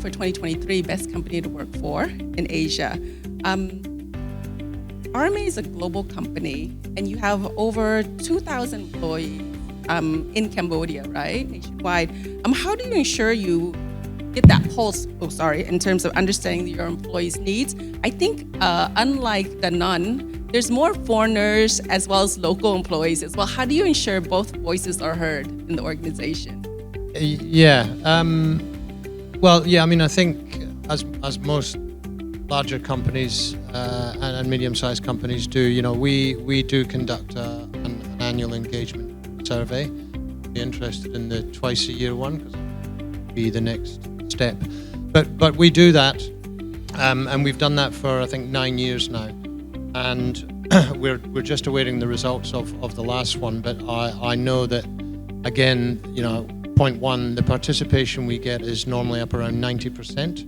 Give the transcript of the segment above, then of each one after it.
for 2023 Best Company to Work For in Asia. RMA is a global company, and you have over 2,000 employees in Cambodia, right, nationwide. How do you ensure you get that pulse, in terms of understanding your employees' needs? I think unlike the NUN, there's more foreigners as well as local employees as well. How do you ensure both voices are heard in the organization? I think as most larger companies and medium-sized companies do, we do conduct an annual engagement survey. Be interested in the twice-a-year one because it'll be the next step. But we do that, and we've done that for I think 9 years now, and we're just awaiting the results of the last one. But I know that again, point one, the participation we get is normally up around 90%.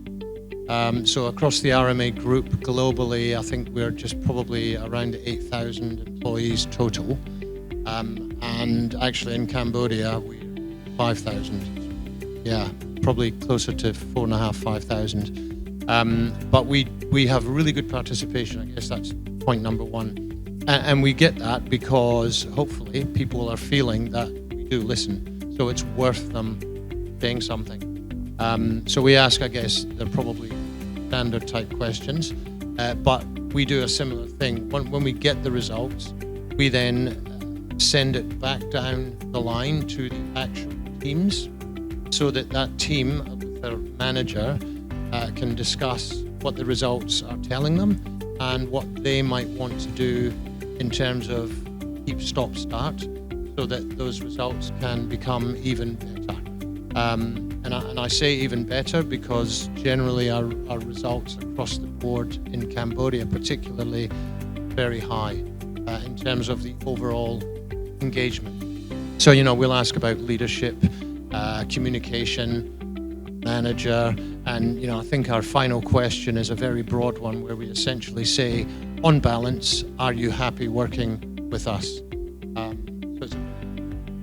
So across the RMA group globally, I think we're just probably around 8,000 employees total. And actually in Cambodia, we're 5,000. Yeah, probably closer to 4,500, 5,000. But we have really good participation. I guess that's point number one. And we get that because hopefully people are feeling that we do listen. So it's worth them saying something. So we ask, I guess, they're probably standard type questions, but we do a similar thing. When we get the results, we then send it back down the line to the actual teams so that team with their manager can discuss what the results are telling them and what they might want to do in terms of keep, stop, start, so that those results can become even better. And I say even better because generally our results across the board in Cambodia particularly very high in terms of the overall engagement. So, we'll ask about leadership, communication, manager, and, I think our final question is a very broad one where we essentially say, on balance, are you happy working with us? So it's a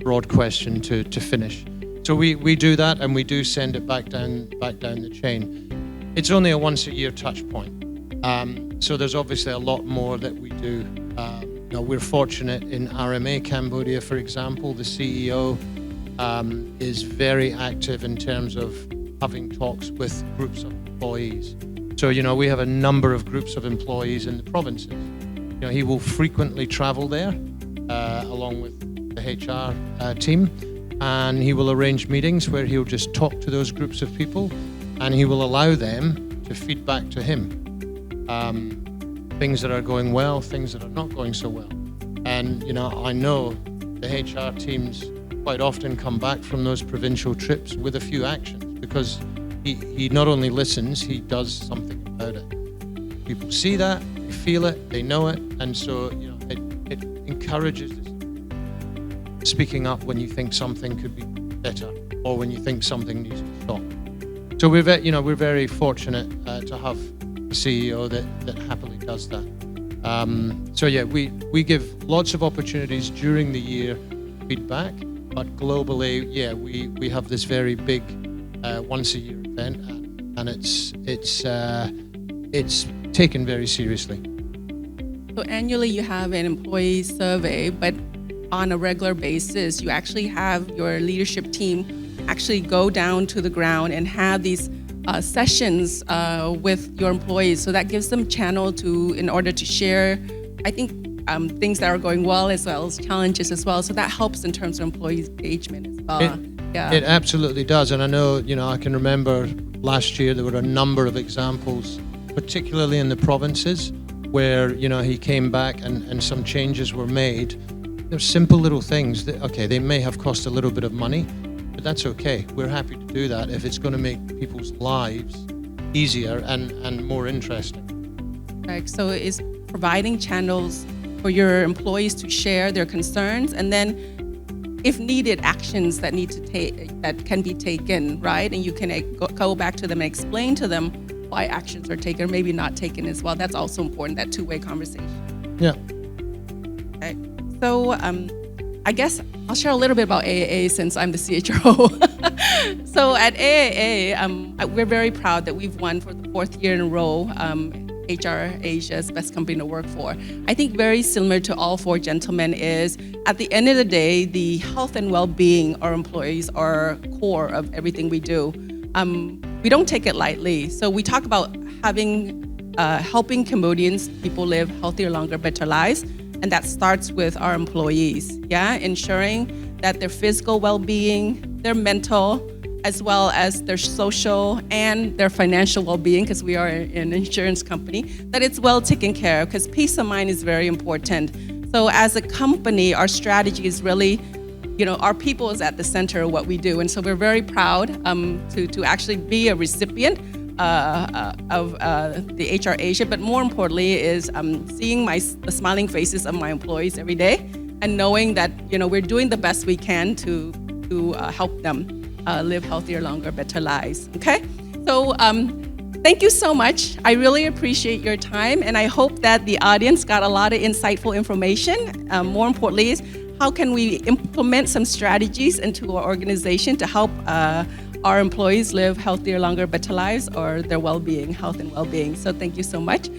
broad question to finish. So we do that, and we do send it back down the chain. It's only a once a year touch point. So there's obviously a lot more that we do. We're fortunate in RMA Cambodia, for example, the CEO is very active in terms of having talks with groups of employees. So, we have a number of groups of employees in the provinces. He will frequently travel there along with the HR team, and he will arrange meetings where he'll just talk to those groups of people, and he will allow them to feed back to him. Things that are going well, things that are not going so well. And, I know the HR teams quite often come back from those provincial trips with a few actions because he not only listens, he does something about it. People see that, they feel it, they know it, and so, it encourages speaking up when you think something could be better or when you think something needs to stop. So we're very fortunate to have a CEO that happily does that. We give lots of opportunities during the year feedback, but globally, we have this very big once a year event, and it's taken very seriously. So annually you have an employee survey, but on a regular basis, you actually have your leadership team actually go down to the ground and have these sessions with your employees. So that gives them channel in order to share, I think, things that are going well as well as challenges as well. So that helps in terms of employee engagement as well. It absolutely does. And I know, I can remember last year there were a number of examples, particularly in the provinces, where, he came back and some changes were made. They're simple little things that, they may have cost a little bit of money, but that's okay. We're happy to do that if it's going to make people's lives easier and more interesting. Right. So it's providing channels for your employees to share their concerns, and then, if needed, actions that can be taken, right? And you can go back to them and explain to them why actions are taken or maybe not taken as well. That's also important, that two-way conversation. Yeah. Okay. So I guess I'll share a little bit about AAA since I'm the CHRO. So at AAA, we're very proud that we've won for the 4th year in a row HR Asia's Best Company to Work For. I think very similar to all 4 gentlemen is, at the end of the day, the health and well-being of our employees are core of everything we do. We don't take it lightly. So we talk about helping Cambodians, people live healthier, longer, better lives. And that starts with our employees, ensuring that their physical well-being, their mental, as well as their social and their financial well-being, because we are an insurance company, that it's well taken care of, because peace of mind is very important. So as a company, our strategy is really, our people is at the center of what we do. And so we're very proud to actually be a recipient of the HR Asia, but more importantly is seeing the smiling faces of my employees every day and knowing that, we're doing the best we can to help them live healthier, longer, better lives. Okay? So thank you so much. I really appreciate your time, and I hope that the audience got a lot of insightful information. More importantly is, how can we implement some strategies into our organization to help our employees live healthier, longer, better lives, or their well-being, health and well-being. So thank you so much.